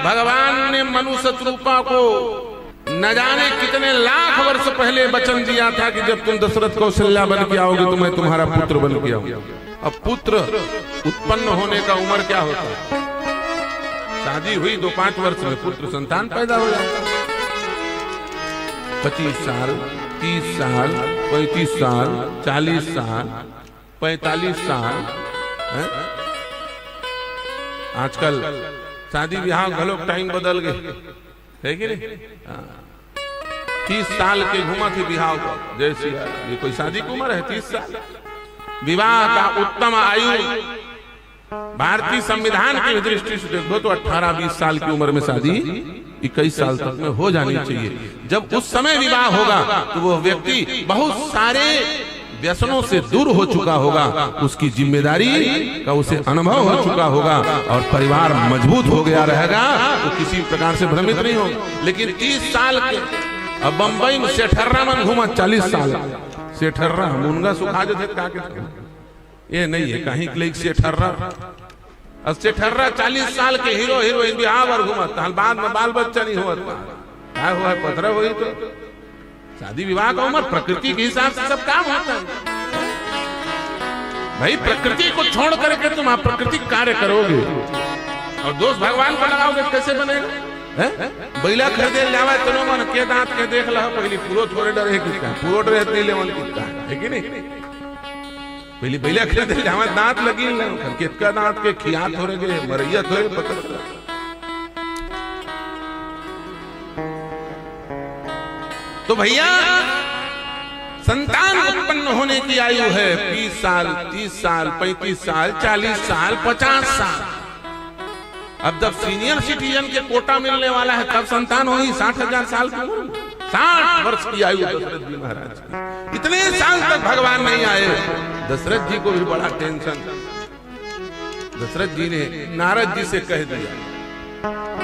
भगवान ने मनु शत्रुपा को न जाने कितने लाख वर्ष पहले वचन दिया था कि जब तुम दशरथ कौशल्या बन के आओगे तो मैं तुम्हारा पुत्र बन के आऊंगा। अब पुत्र उत्पन्न होने का उम्र क्या होता है? शादी हुई 2-5 वर्ष में पुत्र संतान पैदा हो जाता है। 25 साल, 30 साल, 35 साल, 40 साल, 45 साल है? आजकल शादी ब्याह घलोक टाइम बदल गए है कि नहीं? 30 साल के घुमा थी बिहाव को, जैसे ये कोई शादी की उम्र है 30 साल? विवाह का उत्तम आयु भारतीय संविधान की दृष्टि से देखो तो 18-20 साल की उम्र में शादी 21 साल तक में हो जानी चाहिए। जब उस समय विवाह होगा तो वो व्यक्ति बहुत सारे व्यसनों से दूर हो चुका होगा, उसकी जिम्मेदारी का उसे अनुभव हो चुका होगा और परिवार मजबूत हो गया रहेगा, तो किसी प्रकार से भ्रमित नहीं होगा। लेकिन 30 साल के अब बंबई में सेठर्रा मन घूमा 40 साल सेठर्रा मुनगा सुखा जो थे ये नहीं है कहीं के लिए सेठर्रा अब सेठर्रा 40 साल के हीरो हीरोइन बिहार और घूमा बाद में बाल बच्चा नहीं हुआ क्या हुआ पथरा हुई तो शादी विवाह का उम्र प्रकृति के हिसाब से सब काम होता है भाई। प्रकृति को छोड़ करके तुम अप्राकृतिक कार्य करोगे और दोष भगवान को लगाओगे कैसे बनेगा? बैला खरीदे जावा चलो मन के दांत के देख लो पहले पूरो थोड़े डर है किसका पूरो डर नहीं लेवल किसका है कि नहीं? पहले बैला खरीदे जावा दांत लगी किसका दांत के खिया थोड़े गए मरैया थोड़े पकड़। तो भैया संतान उत्पन्न होने की आयु है 20 साल, 30 साल, 35 साल, 40 साल, 50 साल। अब जब सीनियर सिटीजन के कोटा मिलने वाला है तब संतान होगी 60,000 साल की उम्र, 60 वर्ष की आयु दशरथ जी महाराज की। इतने साल तक भगवान नहीं आए। दशरथ जी को भी बड़ा टेंशन। दशरथ जी ने नारद जी से कह दिया,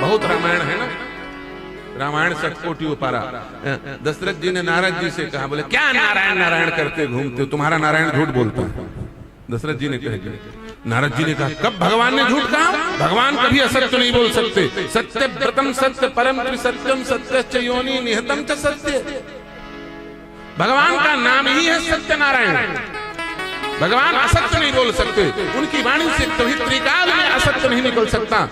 बहुत रामायण है ना, रामायण सटकोटी उपारा। दशरथ जी ने नारद जी से कहा, बोले क्या नारायण नारायण करते घूमते हो, तुम्हारा नारायण झूठ बोलता है। दशरथ जी ने कहा, नारद जी ने कहा कब भगवान ने झूठ कहा? भगवान कभी असत्य नहीं बोल सकते। सत्य व्रतम सत्य परम त्रिसत्यम सत्य योनि निहतम च सत्य। भगवान का नाम ही है सत्य नारायण। भगवान असत्य नहीं बोल सकते, उनकी वाणी से कभी त्रिकाल में असत्य नहीं निकल सकता।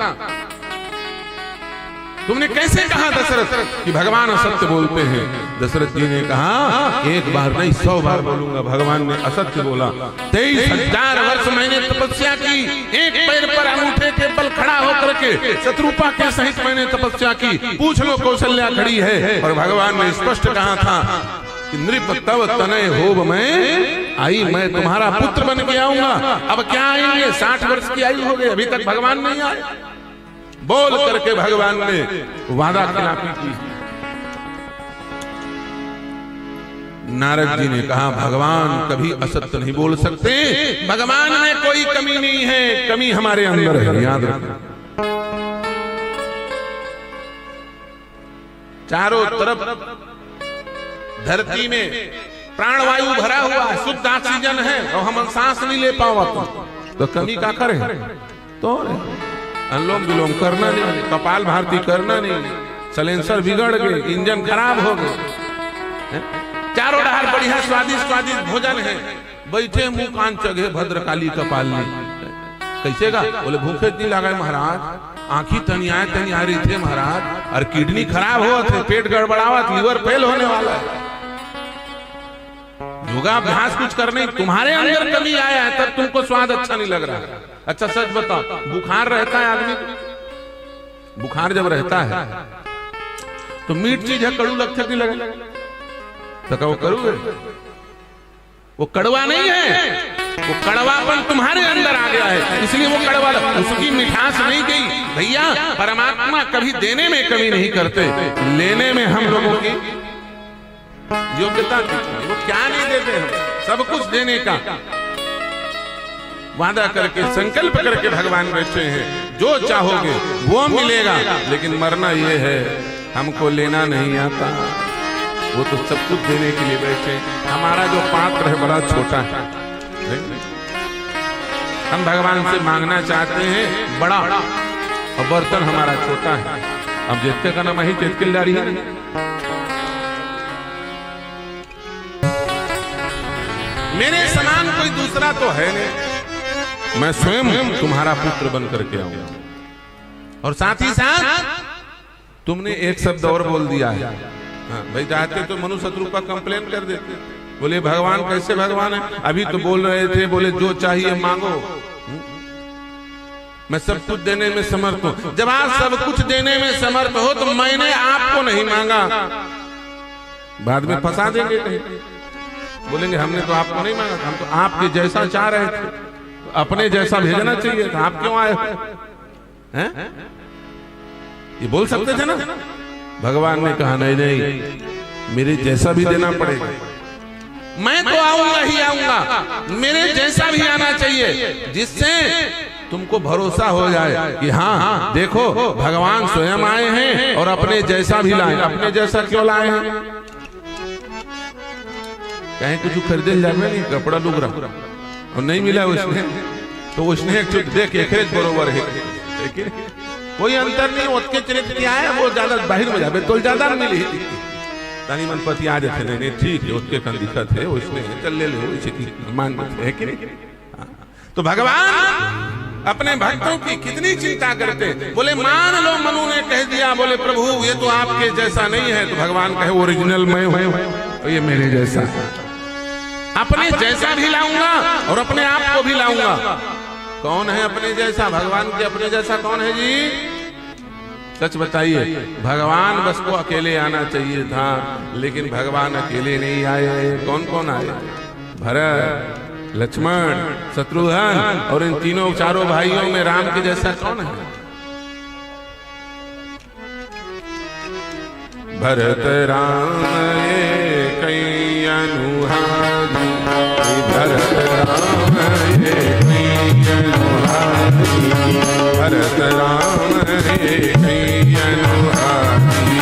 तुमने कैसे कहा दशरथ कि भगवान असत्य बोलते हैं? दशरथ जी ने कहा एक बार नहीं 100 बार बोलूंगा भगवान ने असत्य बोला। 23,000 वर्ष मैंने तपस्या की, एक पैर पर अंगूठे के बल खड़ा होकर के शत्रुपा के सहित मैंने तपस्या की। पूछ लो कौशल्या खड़ी है और भगवान ने स्पष्ट कहा था कि नृप तव तनय होब मैं आई, मैं तुम्हारा पुत्र बन के आऊंगा। अब क्या आएंगे? 60 वर्ष की आयु हो गई, अभी तक भगवान नहीं आए। बोल करके भगवान ने वादा खिलाफी की। नारद जी ने कहा भगवान कभी असत्य नहीं बोल सकते, भगवान में कोई कमी नहीं है, कमी हमारे अंदर है, याद रखना। चारों तरफ धरती में प्राणवायु भरा हुआ है, शुद्ध ऑक्सीजन है और हम सांस नहीं ले पावा तो कमी का करें? तो अनुलोम विलोम करना नहीं, कपाल भारती करना नहीं, सलेंसर बिगड़ गए, इंजन खराब हो गए। चारों डहार बढ़िया स्वादिष्ट स्वादिष्ट भोजन है, बैठे मुंह कान चगे भद्रकाली कपाल में कैसे गा? बोले भूखे नहीं लगा महाराज, आंखी तनिया रही थे महाराज, और किडनी खराब हुआ थे, पेट गड़बड़ावा, लीवर फेल होने वाला है। योगाभ्यास कुछ करने, तुम्हारे अंदर कमी आया है तब तुमको स्वाद अच्छा नहीं लग रहा है। अच्छा सच बताओ, बुखार रहता है आदमी को, बुखार जब रहता है तो मीठ चीज है, कड़ू लगता नहीं लगे तो क्या वो करोगे? वो कड़वा नहीं है, वो कड़वापन तुम्हारे अंदर आ गया है, इसलिए वो कड़वा, उसकी मिठास नहीं गई। भैया परमात्मा कभी देने में कमी नहीं करते, लेने में हम लोगों की योग्यता, वो क्या नहीं देते, हम सब कुछ देने का वादा करके संकल्प करके भगवान बैठे हैं। जो चाहोगे वो मिलेगा, लेकिन मरना ये है हमको लेना नहीं आता। वो तो सब कुछ देने के लिए बैठे। हमारा जो पात्र है बड़ा छोटा है, हम भगवान से मांगना चाहते हैं बड़ा, और बर्तन हमारा छोटा है। अब जितने का नाम ही चितकिलदारी है। मेरे समान कोई दूसरा तो है नहीं, मैं स्वयं तुम्हारा पुत्र बन करके आऊंगा। और साथ ही साथ तुमने एक शब्द और बोल दिया है। हाँ भाई, चाहते तो मनु शत्रु का कंप्लेन कर देते, बोले भगवान कैसे भगवान है। अभी तो बोल रहे थे, बोले जो चाहिए मांगो, मैं सब कुछ देने में समर्थ हूं। जब आप सब कुछ देने में समर्थ हो तो मैंने आपको नहीं मांगा, बाद में फंसा देंगे कहीं, बोलेंगे हमने तो आपको नहीं मांगा, हम तो आपके जैसा चाह रहे थे, तो अपने जैसा भेजना चाहिए था, आप क्यों आए हैं? ये बोल सकते थे ना। भगवान ने कहा नहीं नहीं, मेरे जैसा भी देना पड़ेगा, मैं तो आऊंगा ही आऊंगा, मेरे जैसा भी आना चाहिए, जिससे तुमको भरोसा हो जाए कि हाँ देखो भगवान स्वयं आए हैं और अपने जैसा भी लाए। अपने जैसा क्यों लाए हैं? कहीं कुछ खरीदे जाए नहीं, कपड़ा लुगरा और नहीं मिला उसने, तो उसने देख एक बरोबर है, कोई अंतर नहीं। उसके चरित्र क्या है, वो ज्यादा बाहर में जाए तो ज्यादा मिली तानी मनपति आ जाते नहीं ठीक है, उसके कन दिक्कत है, उसने चल ले मान है कि नहीं। तो भगवान अपने भक्तों की कितनी चिंता करते। बोले मान लो मनु ने कह दिया, बोले प्रभु ये तो आपके जैसा नहीं है, तो भगवान कहे ओरिजिनल मैं हूं, तो ये मेरे जैसा है, अपने जैसा भी लाऊंगा और अपने आप को भी लाऊंगा। कौन है अपने जैसा? भगवान के अपने जैसा कौन है जी? सच बताइए। भगवान बस को अकेले आना चाहिए था, लेकिन भगवान अकेले नहीं आए। कौन कौन आए? भरत, लक्ष्मण, शत्रुघ्न, और इन तीनों चारों भाइयों में राम के जैसा कौन है? भरत राम ये कई अनुहारी, भरत राम ये कई अनुहारी, भरत राम ये कई अनुहारी,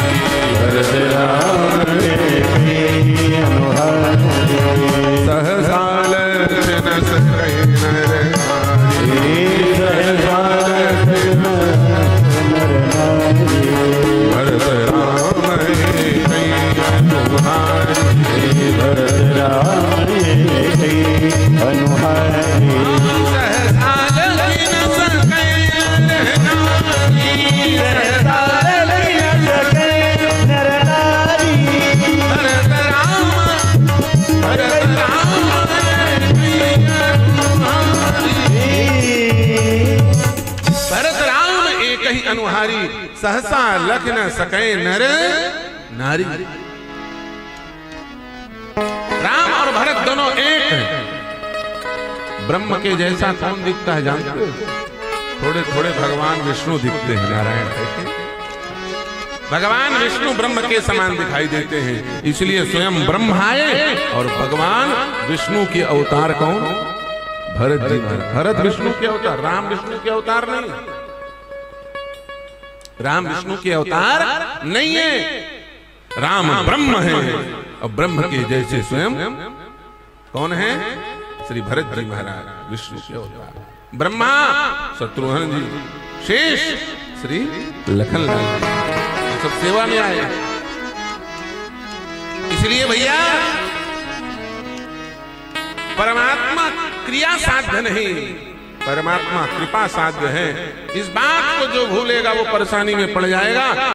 भरत राम ये कई अनुहारी, सहसा लक्ष्मण सकै नर नारी, सहसा लक्ष्मण नर नारी, भरत राम ये कई अनुहारी, भरत राम ये कई अनुहारी, सहसा लक्ष्मण सकै नर नारी, सहसा लक्ष्मण सकै नर नारी, भरत राम भरत राम एक ही अनुहारी, सहसा लख न सकै नर नारी। राम और भरत दोनों एक हैं। ब्रह्म के जैसा कौन दिखता है जानते हो? थोड़े थोड़े भगवान विष्णु दिखते हैं, नारायण है। भगवान विष्णु ब्रह्म के समान दिखाई देते हैं, इसलिए स्वयं ब्रह्म आए और भगवान विष्णु के अवतार कौन? भरत जी। भरत विष्णु के अवतार, राम विष्णु के अवतार नहीं, राम विष्णु के अवतार नहीं है। राम ब्रह्म है और ब्रह्म के जैसे स्वयं कौन है? श्री भरत जी महाराज विष्णु के अवतार। ब्रह्मा शत्रुघ्न जी, शेष श्री लखन लाल सब सेवा में आए। इसलिए भैया परमात्मा क्रिया साध्य नहीं, परमात्मा कृपा साध्य है। इस बात को जो भूलेगा वो परेशानी में पड़ जाएगा।